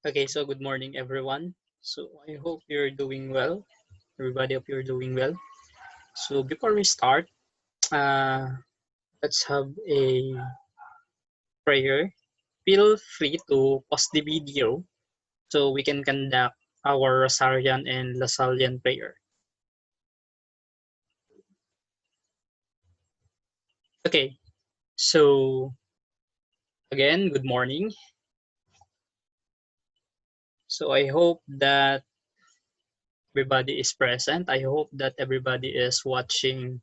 Okay, so good morning, everyone. So I hope you're doing well. Everybody, hope you're doing well. So before we start, uh, let's have a prayer. Feel free to pause the video so we can conduct our Rosarian and Lasallian prayer. Okay, so again, good morning. So I hope that everybody is present. I hope that everybody is watching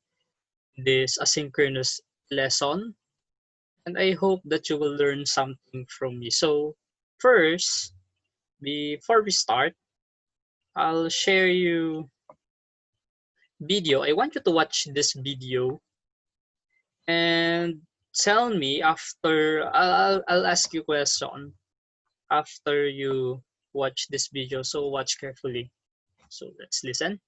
this asynchronous lesson and I hope that you will learn something from me. So, first, before we start, I'll share you video. I want you to watch this video and tell me after I'll ask you question after you watch this video. So watch carefully. So let's listen.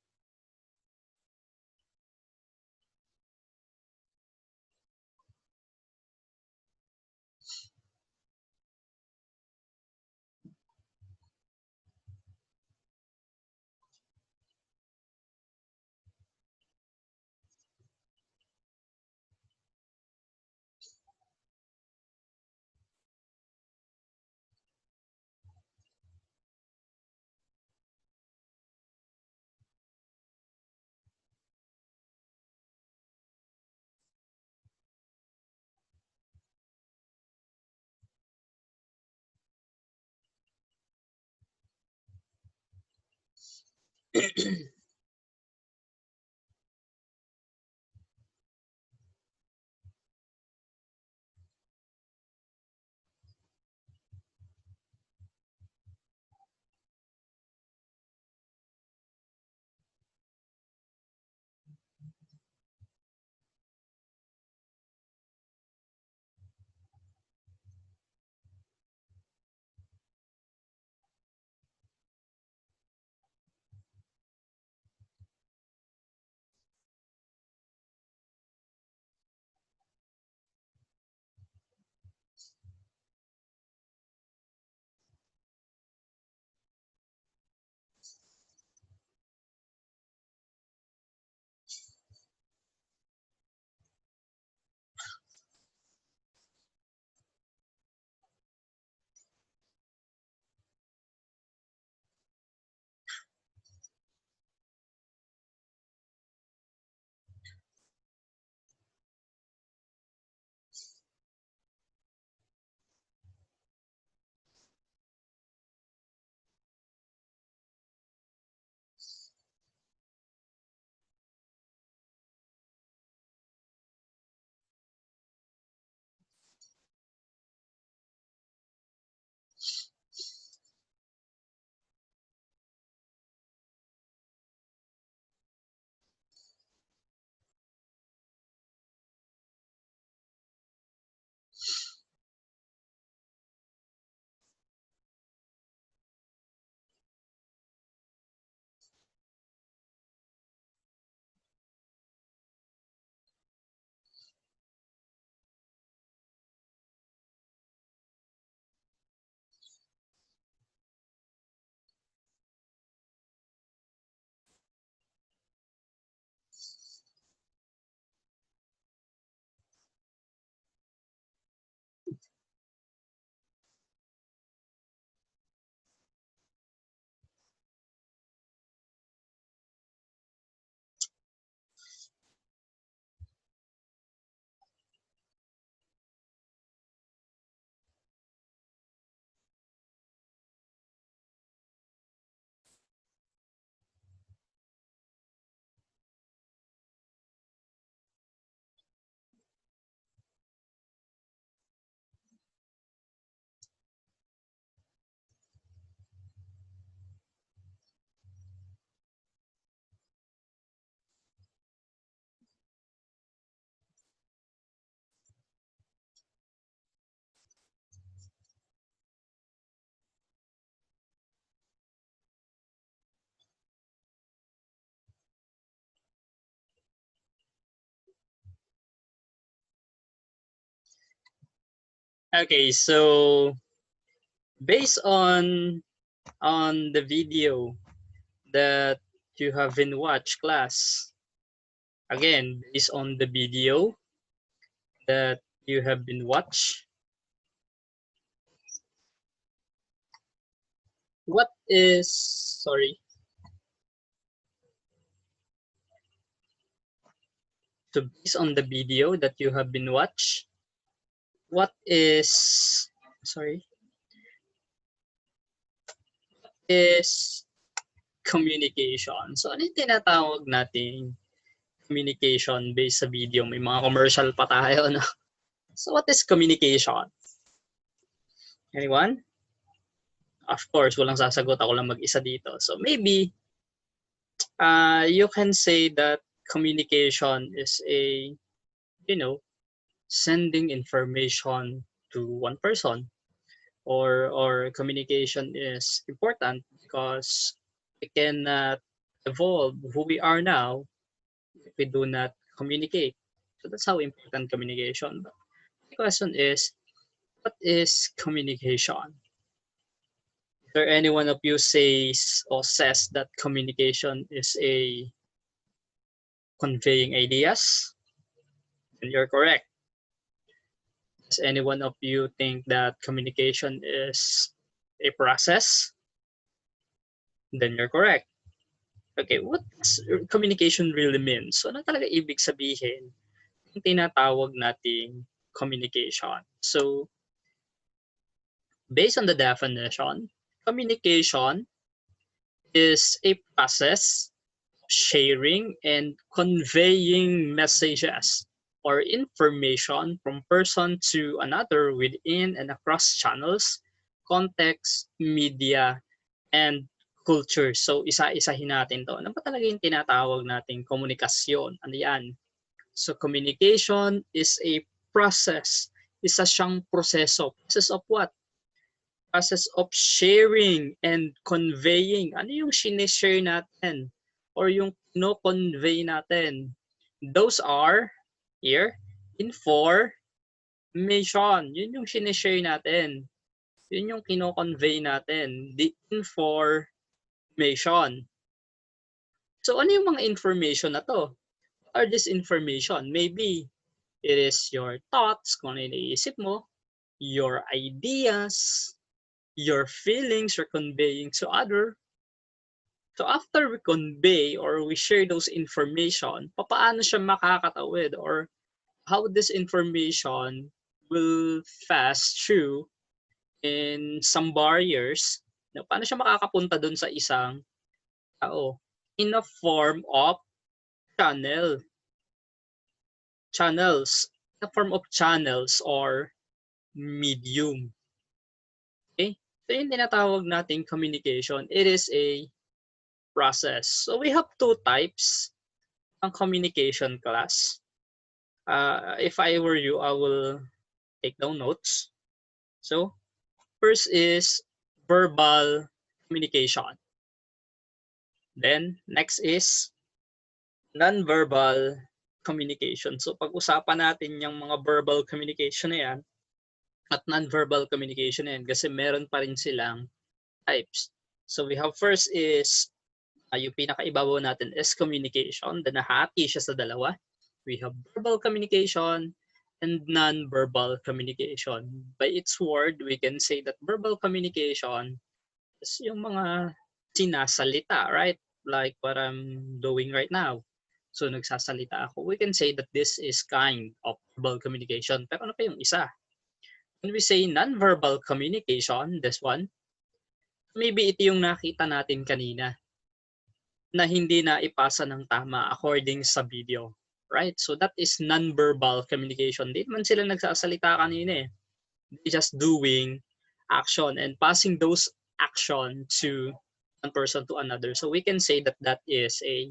Okay, so based on the video that you have been watched, class. Again, based on the video that you have been watched, what is, sorry, so based on the video that you have been watched, what is, sorry, is communication. So ano yung tinatawag nating communication based sa video? May mga commercial pa tayo, no? So what is communication? Anyone? Of course, walang sasagot. Ako lang mag-isa dito. So maybe you can say that communication is a, you know, sending information to one person, or communication is important because we cannot evolve who we are now if we do not communicate. So that's how important communication. But the question is, what is communication? Is there any one of you says or says that communication is a conveying ideas? And you're correct. Does any one of you think that communication is a process? Then you're correct. Okay, what does communication really mean? So ano talaga ibig sabihin yung tinatawag nating communication? So based on the definition, communication is a process of sharing and conveying messages or information from person to another within and across channels, context, media, and culture. So isa-isahin natin to. Ano ba talaga yung tinatawag nating komunikasyon? Ano yan? So communication is a process. Isa siyang proseso. Process of what? Process of sharing and conveying. Ano yung sinishare natin? Or yung no-convey natin? Those are, here, information. Yun yung sinishare natin. Yun yung kino-convey natin. The information. So ano yung mga information na to? What are this information? Maybe it is your thoughts, kung ano yung iniisip mo, your ideas, your feelings you're conveying to other. So after we convey or we share those information, paano siya makakatawid or how this information will pass through in some barriers, paano siya makakapunta dun sa isang tao in a form of channels, in a form of channels or medium. Okay? So yung tinatawag nating communication, it is a process. So we have two types ng communication, class. If I were you, I will take down notes. So first is verbal communication. Then next is non-verbal communication. So pag-usapan natin yung mga verbal communication na yan at non-verbal communication na yan kasi meron pa rin silang types. So we have first is yung pinakaibabaw natin is communication. Then nahati siya sa dalawa. We have verbal communication and non-verbal communication. By its word, we can say that verbal communication is yung mga sinasalita, right? Like what I'm doing right now. So nagsasalita ako. We can say that this is kind of verbal communication. Pero ano pa yung isa? When we say non-verbal communication, this one, maybe ito yung nakita natin kanina na hindi na ipasa ng tama according sa video. Right? So that is non-verbal communication. Di man sila nagsasalita kanina eh. They're just doing action and passing those action to one person to another. So we can say that that is a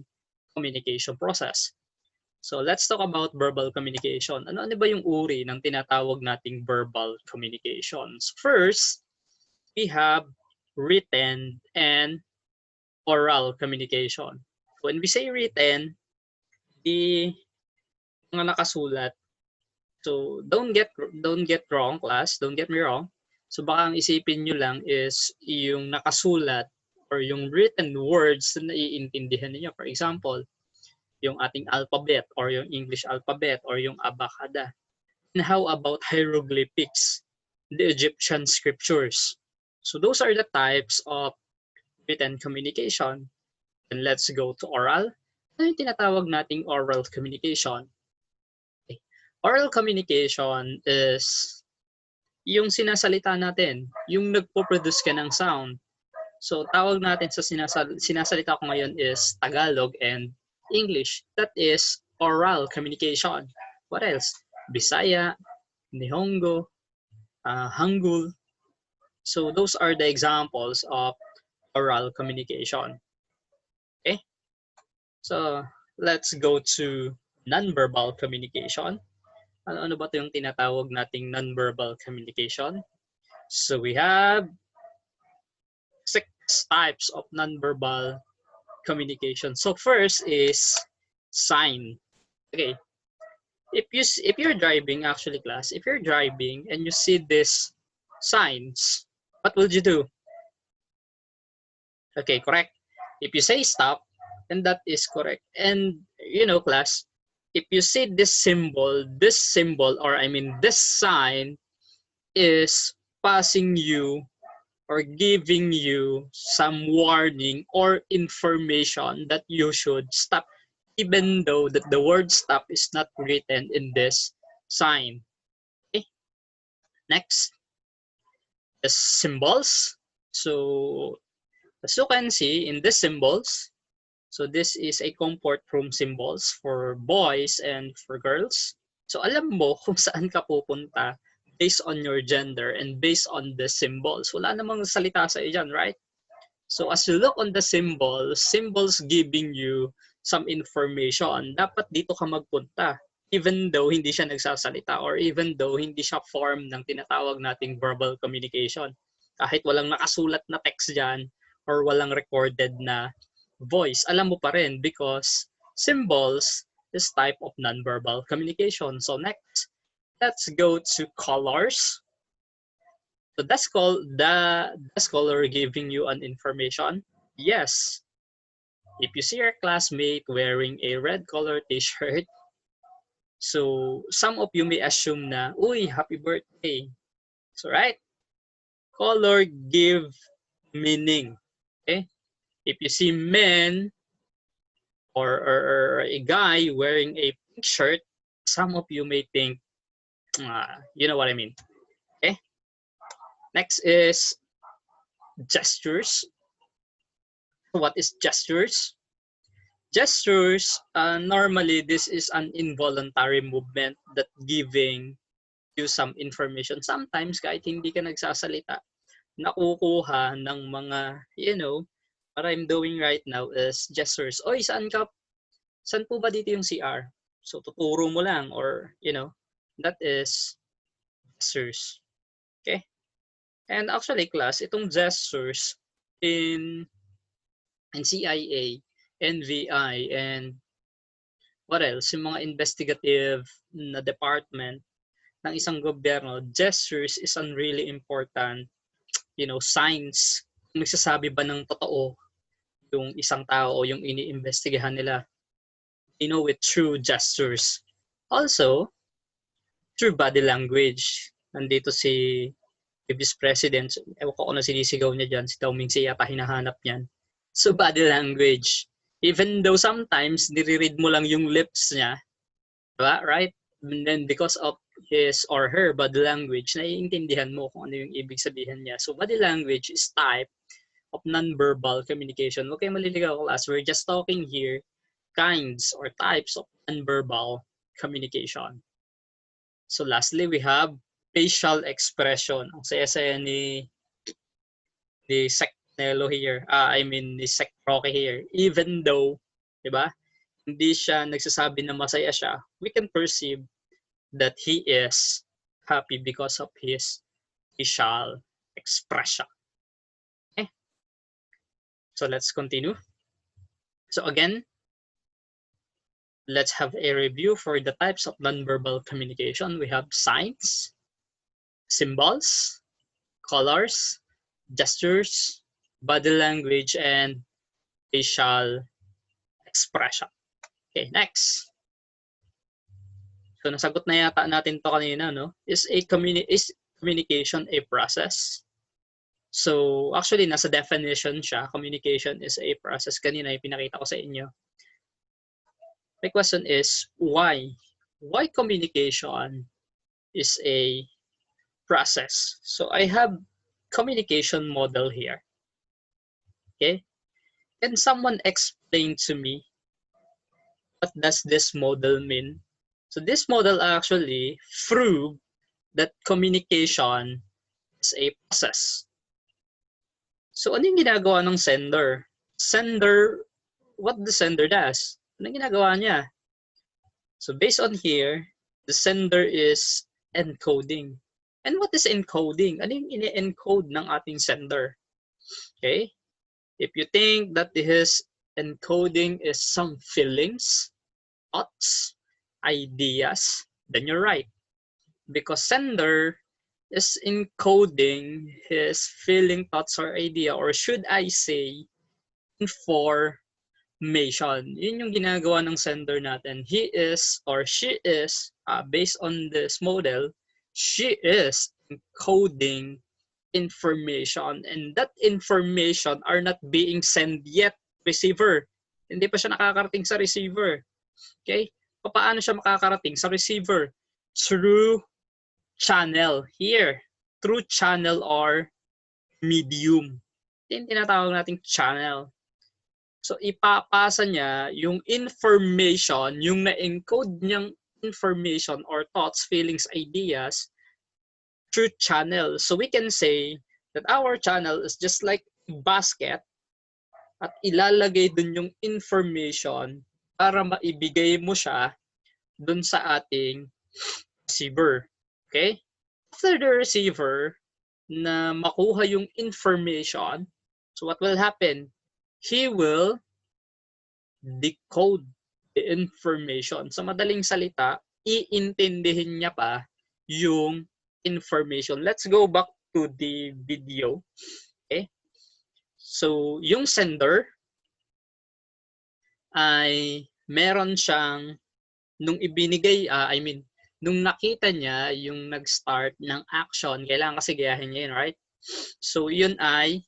communication process. So let's talk about verbal communication. Ano ba yung uri ng tinatawag nating verbal communications? First, we have written and oral communication. When we say written, the mga nakasulat. So don't get wrong, class. Don't get me wrong. So baka ang isipin nyo lang is yung nakasulat or yung written words na naiintindihan niyo. For example, yung ating alphabet or yung English alphabet or yung abacada. And how about hieroglyphics, the Egyptian scriptures? So those are the types of written communication. And let's go to oral. Ano yung tinatawag nating oral communication? Okay. Oral communication is yung sinasalita natin, yung nagpo-produce ka ng sound. So tawag natin sa sinasalita ko ngayon is Tagalog and English. That is oral communication. What else? Bisaya, Nihongo, Hangul. So those are the examples of oral communication. Okay? So let's go to nonverbal communication. Ano ba 'to yung tinatawag nating nonverbal communication? So we have 6 types of nonverbal communication. So first is sign. Okay. If you're driving, actually class, if you're driving and you see these signs, what will you do? Okay, correct. If you say stop, then that is correct. And you know, class, if you see this symbol, or I mean this sign is passing you or giving you some warning or information that you should stop, even though that the word stop is not written in this sign. Okay. Next, the symbols. So as you can see in these symbols, so this is a comfort room symbols for boys and for girls. So alam mo kung saan ka pupunta based on your gender and based on the symbols. Wala namang salita sa iyo dyan, right? So as you look on the symbols giving you some information, dapat dito ka magpunta. Even though hindi siya nagsasalita or even though hindi siya form ng tinatawag nating verbal communication. Kahit walang nakasulat na text dyan or walang recorded na voice, alam mo pa rin because symbols is type of nonverbal communication. So next, let's go to colors. So that's color giving you an information. Yes. If you see your classmate wearing a red color t-shirt, so some of you may assume na, uy, happy birthday. So right? Color give meaning. Okay? If you see men or a guy wearing a pink shirt, some of you may think, you know what I mean. Okay? Next is gestures. What is gestures? Gestures, normally this is an involuntary movement that giving you some information. Sometimes kahit hindi ka nagsasalita, nakukuha ng mga, you know, what I'm doing right now is gestures. Oy, saan ka? Saan po ba dito yung CR? So tuturo mo lang or, you know, that is gestures. Okay? And actually class, itong gestures in CIA, NVI, and what else, yung mga investigative na department ng isang gobyerno, gestures is an really important, you know, signs. Nagsasabi ba ng totoo yung isang tao o yung iniimbestigahan nila? You know it through gestures. Also, through body language. Nandito si Vice President, ewan ko kung ano sinisigaw niya dyan, si Tao Mingsi yata hinahanap niyan. So body language. Even though sometimes nire-read mo lang yung lips niya, diba? Right? And then because of his or her body language, naiintindihan mo kung ano yung ibig sabihin niya. So body language is type of non-verbal communication. Huwag kayong maliligaw, class. We're just talking here kinds or types of non-verbal communication. So lastly, we have facial expression. Ang saya-saya ni Sec Nelo here. I mean, ni Sec Roque here. Even though, di ba, hindi siya nagsasabi na masaya siya, we can perceive that he is happy because of his facial expression. Okay? So let's continue. So again, let's have a review for the types of nonverbal communication. We have signs, symbols, colors, gestures, body language, and facial expression. Okay, next. So nasagot na yata natin to kanina, no? Is communication a process? So actually nasa definition siya, communication is a process. Kanina yung pinakita ko sa inyo. My question is why? Why communication is a process? So I have communication model here. Okay? Can someone explain to me what does this model mean? So this model actually prove that communication is a process. So ano yung ginagawa ng sender? Sender, what the sender does? Ano yung ginagawa niya? So based on here, the sender is encoding. And what is encoding? Ano yung ini-encode ng ating sender? Okay? If you think that this encoding is some feelings, thoughts, ideas, then you're right. Because sender is encoding his feeling, thoughts, or idea, or should I say, information. Yun yung ginagawa ng sender natin. He is or she is, based on this model, she is encoding information, and that information are not being sent yet receiver. Hindi pa siya nakakarating sa receiver. Okay? Paano siya makakarating sa receiver? Through channel here. Through channel or medium. Yung tinatawag nating channel. So ipapasa niya yung information, yung na-encode niyang information or thoughts, feelings, ideas through channel. So we can say that our channel is just like basket at ilalagay dun yung information para maibigay mo siya dun sa ating receiver. Okay? After the receiver na makuha yung information, so what will happen? He will decode the information. Sa madaling salita, iintindihin niya pa yung information. Let's go back to the video. Okay? So, yung sender ay meron siyang nung ibinigay, nung nakita niya yung nag-start ng action, kailangan kasi gayahin niya yun, right? So, yun ay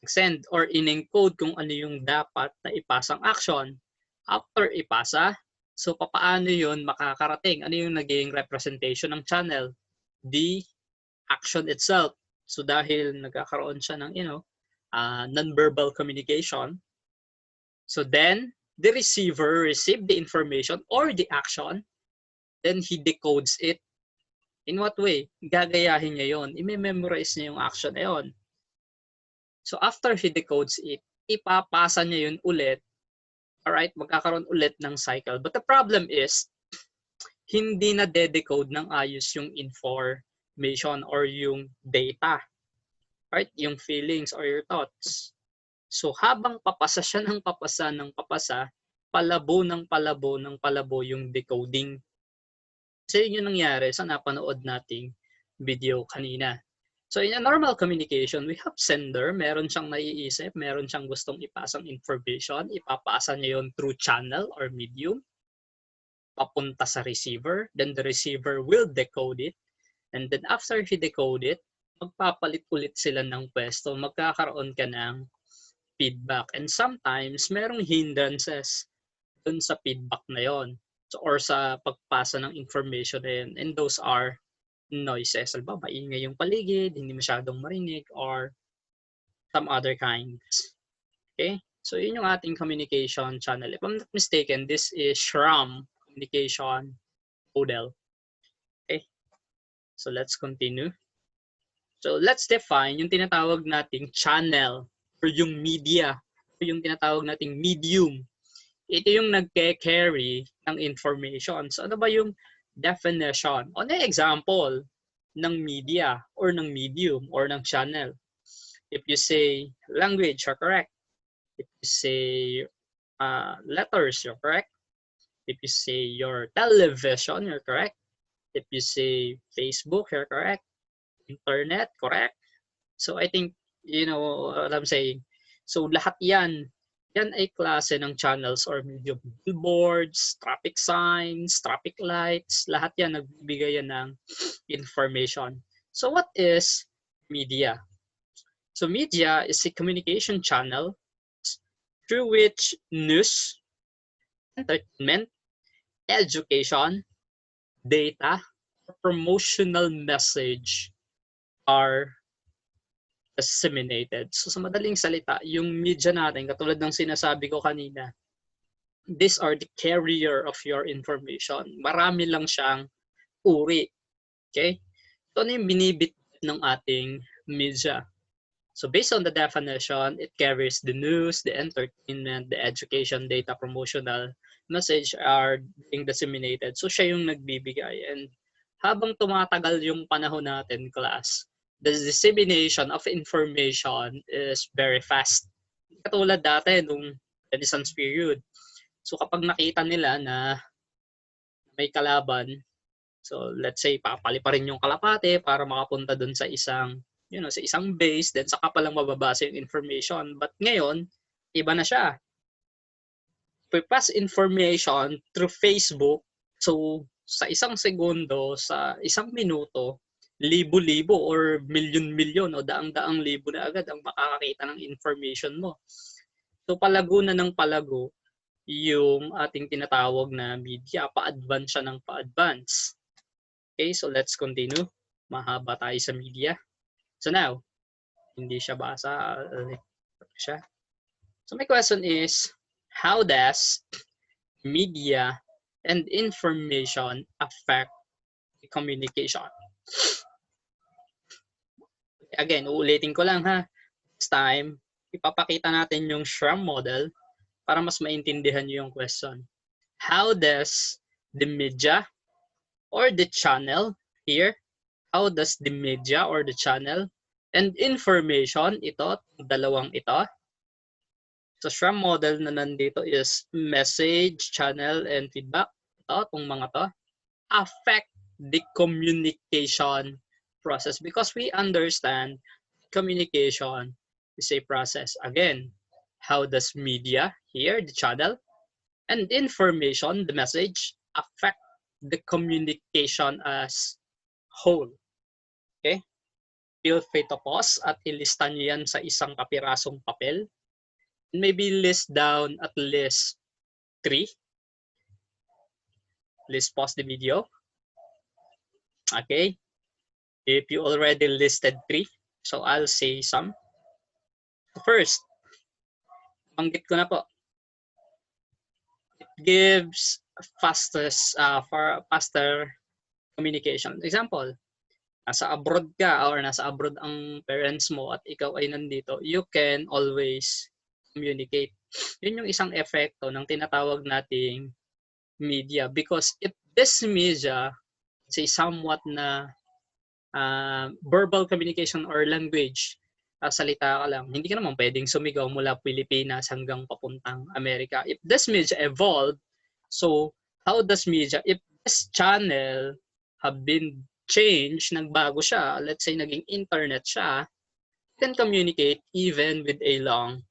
send or in-encode kung ano yung dapat na ipasang action. After ipasa, so paano yun makakarating? Ano yung naging representation ng channel? The action itself. So dahil nagkakaroon siya ng, non-verbal communication, so then the receiver received the information or the action, then he decodes it. In what way? Gagayahin niya yun. I-memorize niya yung action na yun. So after he decodes it, ipapasa niya yun ulit. Alright, magkakaroon ulit ng cycle. But the problem is, hindi na de-decode ng ayos yung information or yung data. Right? Yung feelings or your thoughts. So habang papasa siya ng papasa, palabo ng palabo yung decoding. Kasi yun yung nangyari sa napanood nating video kanina. So in a normal communication, we have sender, meron siyang naiisip, meron siyang gustong ipasang information, ipapasa niya yun through channel or medium, papunta sa receiver, then the receiver will decode it, and then after he decode it, magpapalit ulit sila ng pwesto, magkakaroon ka ng feedback. And sometimes, merong hindrances dun sa feedback na yon, so, or sa pagpasa ng information na yun, and those are noises. Halimbawa, maingay yung paligid, hindi masyadong marinig, or some other kinds. Okay? So, yun yung ating communication channel. If I'm not mistaken, this is SRAM communication model. Okay? So, let's continue. So, let's define yung tinatawag nating channel or yung media or yung tinatawag nating medium. Ito yung nagke-carry ng information. So, ano ba yung definition? On an example ng media or ng medium or ng channel. If you say language, you're correct. If you say letters, you're correct. If you say your television, you're correct. If you say Facebook, you're correct. internet, correct? So I think, you know what I'm saying. So lahat yan ay klase ng channels or medium. Billboards, traffic signs, traffic lights, lahat yan nagbibigay yan ng information. So what is media? So media is a communication channel through which news, entertainment, education, data, promotional message are disseminated. So sa madaling salita, yung media natin, katulad ng sinasabi ko kanina, these are the carrier of your information. Marami lang siyang uri. Okay? So ano yung binibit ng ating media? So based on the definition, it carries the news, the entertainment, the education, data, promotional message are being disseminated. So siya yung nagbibigay. And habang tumatagal yung panahon natin, class, the dissemination of information is very fast. Katulad dati nung Renaissance period. So kapag nakita nila na may kalaban, so let's say papali pa rin yung kalapate para makapunta dun sa isang, you know, sa isang base, then saka pa lang mababasa yung information. But ngayon, iba na siya. We pass information through Facebook. So sa isang segundo, sa isang minuto, libo-libo or milyon-milyon o daang-daang libo na agad ang makakakita ng information mo. So palago na ng palago yung ating tinatawag na media. Pa-advance siya ng pa-advance. Okay, so let's continue. Mahaba tayo sa media. So now, hindi siya basa. Siya. So my question is, how does media and information affect the communication? Again, uulitin ko lang ha. This time, ipapakita natin yung SRAM model para mas maintindihan nyo yung question. How does the media or the channel here, how does the media or the channel and information, ito, dalawang ito, so SRAM model na nandito is message, channel, and feedback, ito, itong mga to, affect the communication process because we understand communication is a process. Again, how does media here, the channel, and information, the message, affect the communication as whole? Okay? Feel free to pause at ilista nyo yan sa isang kapirasong papel. Maybe list down at least 3. Let's pause the video. Okay? If you already listed 3, so I'll say some. First, banggit ko na po. It gives faster communication. Example, nasa abroad ka or nasa abroad ang parents mo at ikaw ay nandito, you can always communicate. Yun yung isang epekto ng tinatawag nating media because if this media, say somewhat na verbal communication or language, salita ka lang, hindi ka naman pwedeng sumigaw mula Pilipinas hanggang papuntang Amerika. If this media evolved, so how does media, if this channel have been changed, nagbago siya, let's say naging internet siya, can communicate even with a long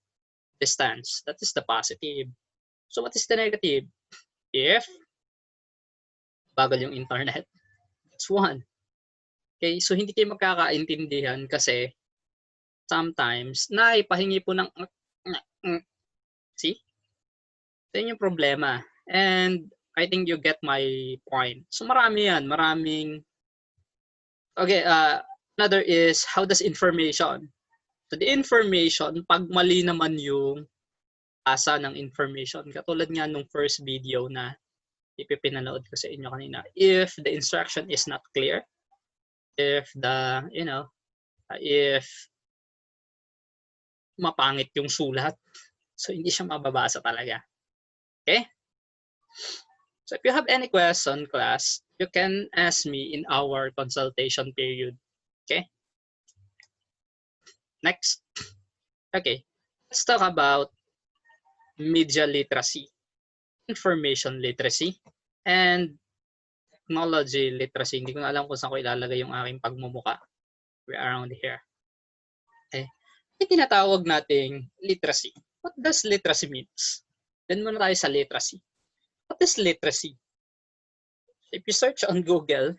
distance. That is the positive. So what is the negative? If bagal yung internet, that's one. Okay, so hindi kayo magkakaintindihan kasi sometimes naipahingi po ng see? So yun yung problema. And I think you get my point. So marami yan, maraming. Okay, another is how does information? So the information, pag mali naman yung asa ng information, katulad nga nung first video na ipipinanood ko sa inyo kanina, if the instruction is not clear, if the, you know, if mapangit yung sulat, so hindi siya mababasa talaga. Okay? So if you have any question, class, you can ask me in our consultation period. Okay? Next. Okay. Let's talk about media literacy, information literacy, and technology literacy. Hindi ko na alam kung saan ko ilalagay yung aking pagmumuka. around here. Okay? May tinatawag nating literacy. What does literacy means? Then muna tayo sa literacy. What is literacy? If you search on Google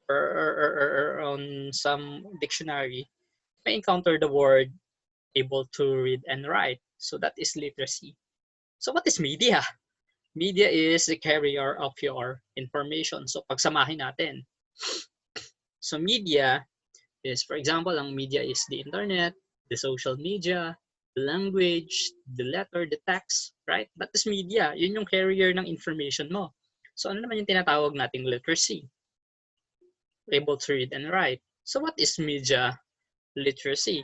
or on some dictionary, you may encounter the word able to read and write. So that is literacy. So what is media? Media is the carrier of your information. So pagsamahin natin. So media is, for example, ang media is the internet, the social media, the language, the letter, the text, right? That is media. Yun yung carrier ng information mo. So ano naman yung tinatawag nating literacy? Able to read and write. So what is media literacy?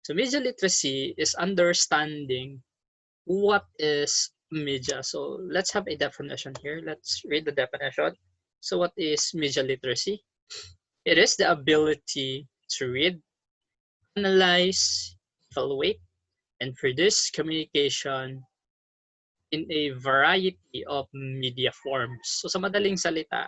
So media literacy is understanding what is media. So let's have a definition here. Let's read the definition. So what is media literacy? It is the ability to read, analyze, evaluate, and produce communication in a variety of media forms. So sa madaling salita,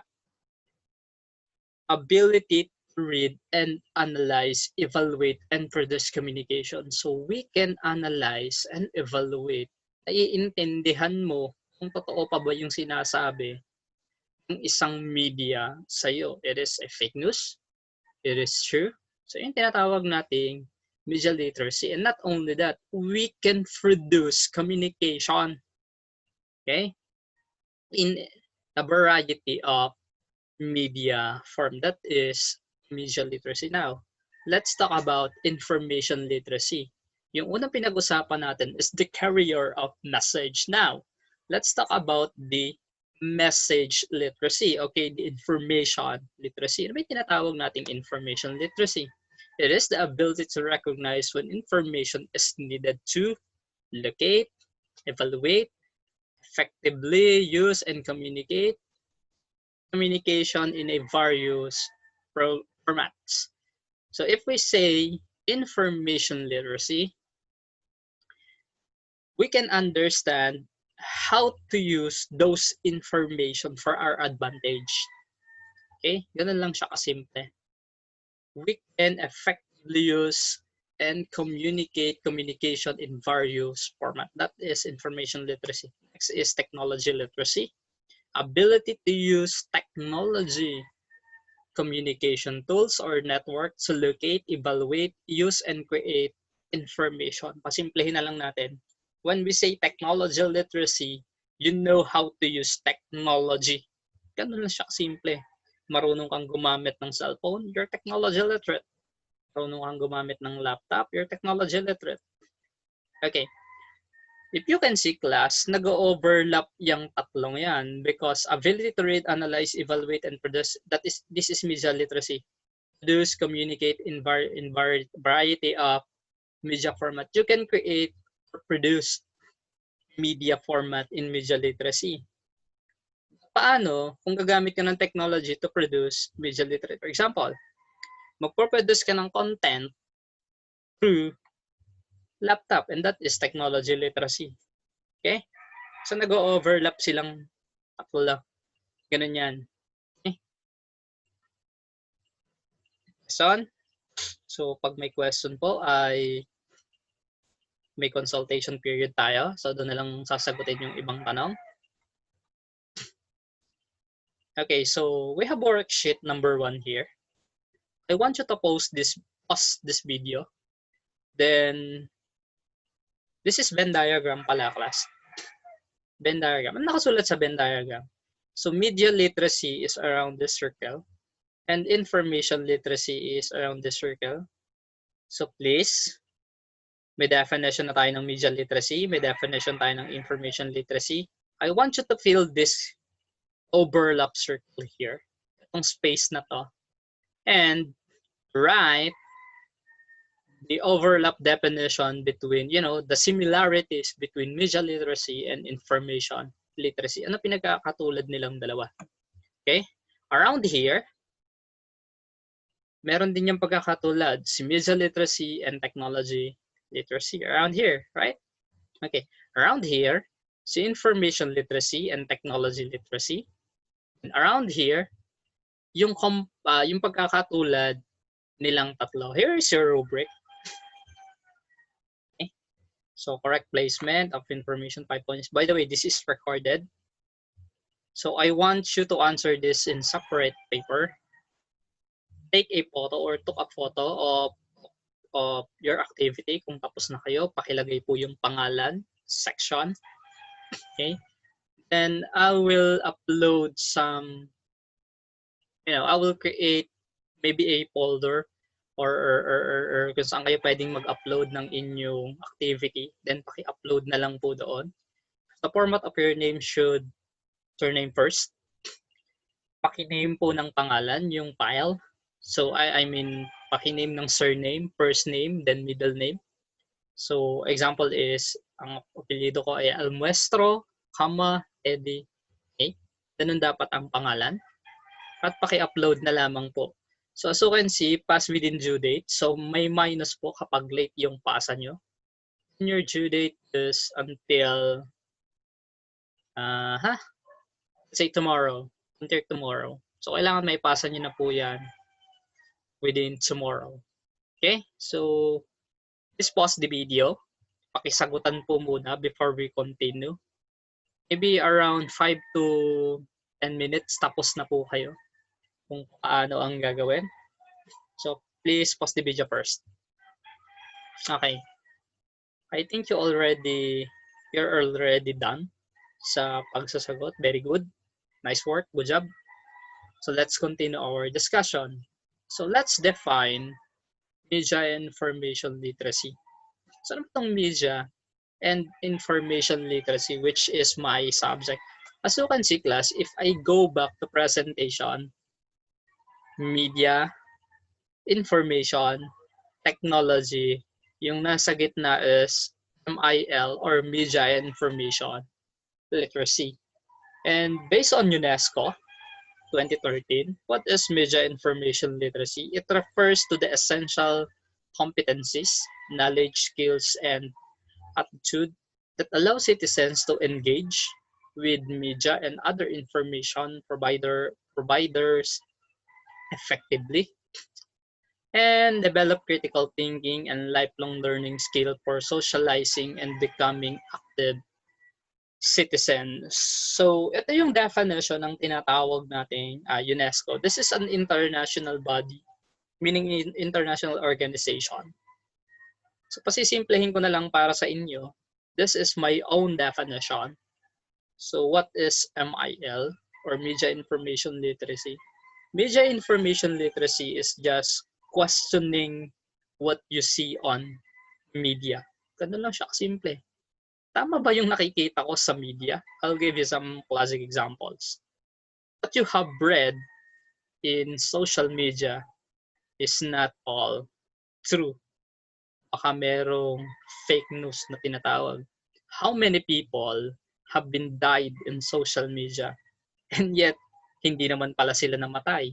ability to read and analyze, evaluate, and produce communication. So we can analyze and evaluate. Naiintindihan mo kung totoo pa ba yung sinasabi ng isang media sa'yo. It is a fake news. It is true. So yung tinatawag nating media literacy. And not only that, we can produce communication, okay, in a variety of media form. That is media literacy. Now, let's talk about information literacy. Yung unang pinag-usapan natin is the carrier of message. Now, let's talk about the message literacy. Okay, the information literacy. Ano ba yung tinatawag nating information literacy? It is the ability to recognize when information is needed to locate, evaluate, effectively use, and communicate communication in a various formats. So if we say information literacy, we can understand how to use those information for our advantage. Okay? Ganun lang siya kasimple. We can effectively use and communicate communication in various formats. That is information literacy. Next is technology literacy. Ability to use technology communication tools or network to locate, evaluate, use, and create information. Pasimplehin na lang natin. When we say technology literacy, you know how to use technology. Ganun lang siya simple. Marunong kang gumamit ng cellphone, you're technology literate. Marunong kang gumamit ng laptop, you're technology literate. Okay. If you can see class, nag-overlap yung tatlong yan because ability to read, analyze, evaluate, and produce, this is media literacy. Produce, communicate in variety of media format. You can create or produce media format in media literacy. Paano kung gagamit ka ng technology to produce media literacy? For example, magpo-produce ka ng content through laptop, and that is technology literacy. Okay? So nag-overlap silang tatlo lang. Ganun yan. Okay? So pag may question po ay may consultation period tayo. So doon na lang sasagutin yung ibang tanong. Okay, so we have worksheet number 1 here. I want you to pause this video. Then this is Venn diagram pala, class. Venn diagram. Ano nakasulat sa Venn diagram? So media literacy is around this circle and information literacy is around this circle. So please, may definition na tayo ng media literacy, may definition tayo ng information literacy. I want you to fill this overlap circle here, itong space na to, and write the overlap definition between, the similarities between media literacy and information literacy. Ano pinagkakatulad nilang dalawa? Okay? Around here, meron din yung pagkakatulad si media literacy and technology literacy. Around here, right? Okay. Around here, si information literacy and technology literacy. And around here, yung pagkakatulad nilang tatlo. Here is your rubric. Okay. So correct placement of information, 5 points. By the way, this is recorded. So I want you to answer this in separate paper. Take a photo or took a photo of your activity. Kung tapos na kayo, pakilagay po yung pangalan, section. Okay. Then I will upload some, I will create maybe a folder or kung saan kayo pwedeng mag-upload ng inyong activity. Then paki-upload na lang po doon. The format of your name should surname first. Paki-name po ng pangalan yung file. So I mean paki-name ng surname, first name, then middle name. So example is ang apelyido ko ay Almuestro, Eddie. Okay? Ganun dapat ang pangalan. At paki-upload na lamang po. So as you can see, pass within due date. So may minus po kapag late yung pasa nyo. And your due date is until say tomorrow. Until tomorrow. So kailangan may pasa nyo na po yan within tomorrow. Okay? So please pause the video. Pakisagutan po muna before we continue. Maybe around 5 to 10 minutes tapos na po kayo kung paano ang gagawin. So please pause the video first. Okay. I think you're already done sa pagsasagot. Very good. Nice work. Good job. So let's continue our discussion. So let's define media and information literacy. So ano itong media and information literacy, which is my subject? As you can see, class, if I go back to presentation, media, information, technology, yung nasa gitna is MIL or media and information literacy. And based on UNESCO 2013, what is media information literacy? It refers to the essential competencies, knowledge, skills, and attitude that allow citizens to engage with media and other information providers effectively and develop critical thinking and lifelong learning skill for socializing and becoming active citizen. So, ito yung definition ng tinatawag nating UNESCO. This is an international body, meaning international organization. So, pasisimplehin ko na lang para sa inyo. This is my own definition. So, what is MIL or Media Information Literacy? Media Information Literacy is just questioning what you see on media. Ganun lang siya kasimple. Tama ba yung nakikita ko sa media? I'll give you some classic examples. What you have read in social media is not all true. Baka merong fake news na tinatawag. How many people have been died in social media and yet hindi naman pala sila namatay?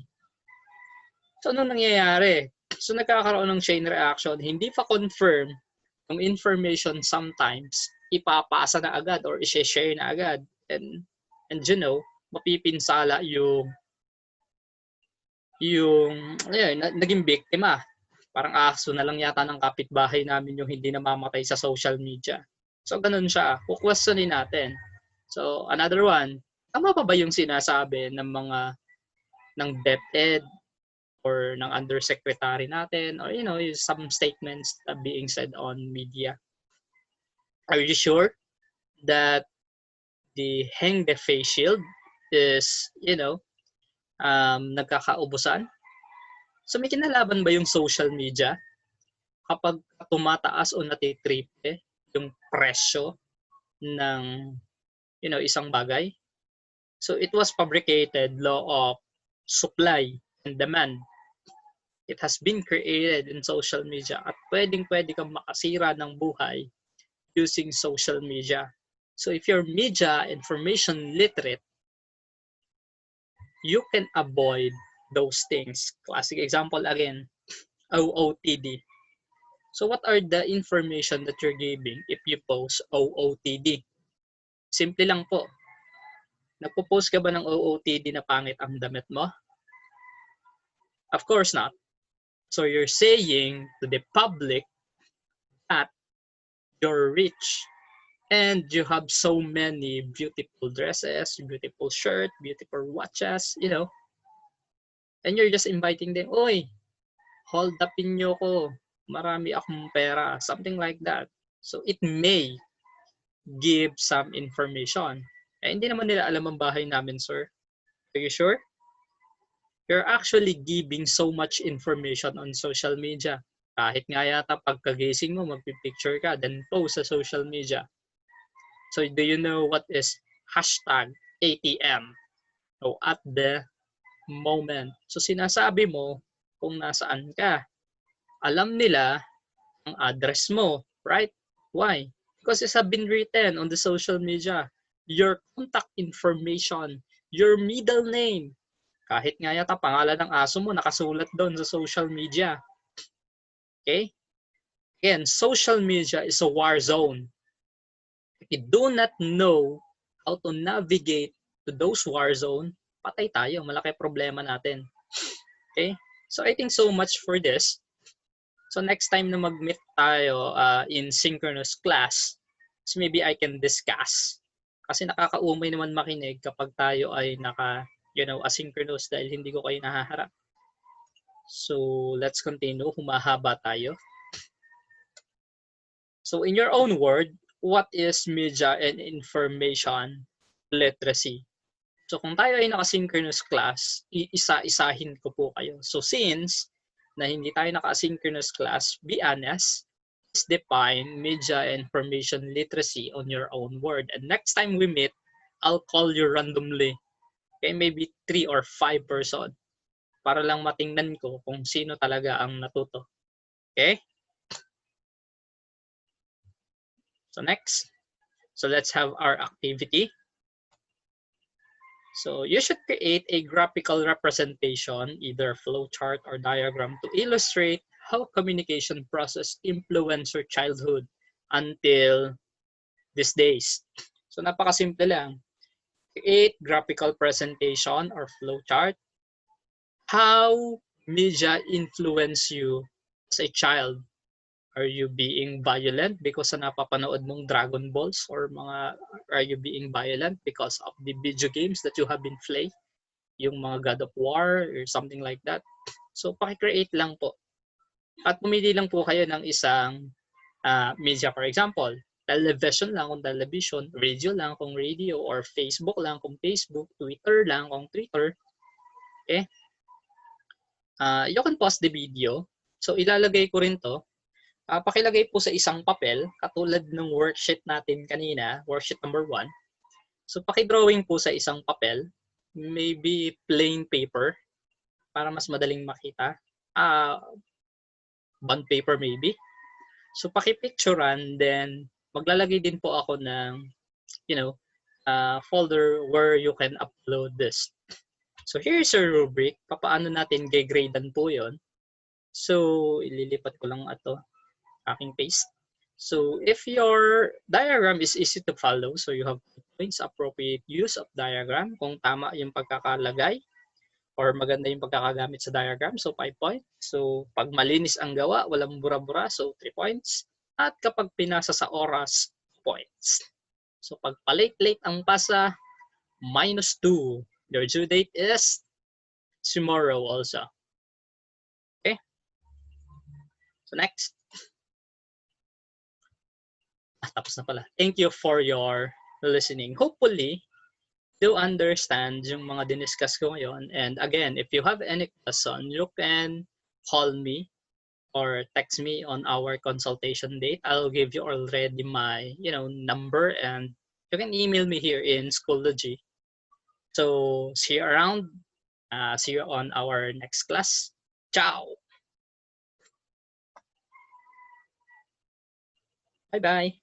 So ano nangyayari? So nagkakaroon ng chain reaction, hindi pa confirm yung information sometimes ipapasa na agad or i-share na agad and mapipinsala yung naging biktima. Parang aso na lang yata ng kapitbahay namin yung hindi namamatay sa social media. So ganun siya. Kukwestiyonin natin. So another one, tama pa ba yung sinasabi ng DepEd or ng undersecretary natin or some statements being said on media? Are you sure that the hang the face shield is nagkakaubusan? So may kinalaban ba yung social media kapag tumataas o natitriple yung presyo ng isang bagay? So it was fabricated law of supply and demand. It has been created in social media at pwede kang makasira ng buhay using social media. So if you're media information literate, you can avoid those things. Classic example again, OOTD. So what are the information that you're giving if you post OOTD? Simple lang po. Nagpo-post ka ba ng OOTD na pangit ang damit mo? Of course not. So you're saying to the public that you're rich and you have so many beautiful dresses, beautiful shirt, beautiful watches, and you're just inviting them, oy, hold upin nyo ko, marami akong pera, something like that. So it may give some information. Eh, hindi naman nila alam ang bahay namin, sir. Are you sure? You're actually giving so much information on social media. Kahit nga yata pagkagising mo, magpipicture ka, then post sa social media. So do you know what is hashtag ATM? So at the moment. So sinasabi mo kung nasaan ka. Alam nila ang address mo, right? Why? Because it's been written on the social media. Your contact information, your middle name. Kahit nga yata pangalan ng aso mo nakasulat doon sa social media. Okay? Again, social media is a war zone. If you do not know how to navigate to those war zone, patay tayo. Malaki problema natin. Okay? So I think so much for this. So next time na mag-meet tayo in synchronous class, so maybe I can discuss. Kasi nakakaumay naman makinig kapag tayo ay asynchronous dahil hindi ko kayo nahaharap. So let's continue. Humahaba tayo. So in your own word, what is media and information literacy? So kung tayo ay naka-synchronous class, iisa-isahin ko po kayo. So since na hindi tayo naka-synchronous class, be honest, is define media and information literacy on your own word. And next time we meet, I'll call you randomly. Okay, maybe 3 or 5 person para lang matingnan ko kung sino talaga ang natuto. Okay? So next. So let's have our activity. So you should create a graphical representation, either flowchart or diagram, to illustrate how communication process influence your childhood until these days. So napakasimple lang. Create graphical presentation or flowchart. How media influence you as a child. Are you being violent because sa napapanood mong Dragon Balls or are you being violent because of the video games that you have been playing? Yung mga God of War or something like that. So paki-create lang po. At pumili lang po kayo ng isang media, for example, television lang kung television, radio lang kung radio, or Facebook lang kung Facebook, Twitter lang kung Twitter. Okay? You can pause the video. So ilalagay ko rin to. Pakilagay po sa isang papel, katulad ng worksheet natin kanina, worksheet number 1. So paki-drawing po sa isang papel, maybe plain paper, para mas madaling makita. Bond paper maybe. So paki-picturean, then maglalagay din po ako ng, folder where you can upload this. So here's your rubric. Paano natin g-gradean po yon. So ililipat ko lang ito. Aking paste. So if your diagram is easy to follow, so you have points, appropriate use of diagram, kung tama yung pagkakalagay or maganda yung pagkakagamit sa diagram, so 5 points. So pag malinis ang gawa, walang bura-bura, so 3 points. At kapag pinasa sa oras, points. So pag palate-late ang pasa, -2. Your due date is tomorrow also. Okay? So next. Tapos na pala. Thank you for your listening. Hopefully, do understand yung mga diniscuss ko ngayon. And again, if you have any question, you can call me or text me on our consultation date. I'll give you already my, number, and you can email me here in Schoology. So, see you around. See you on our next class. Ciao! Bye-bye!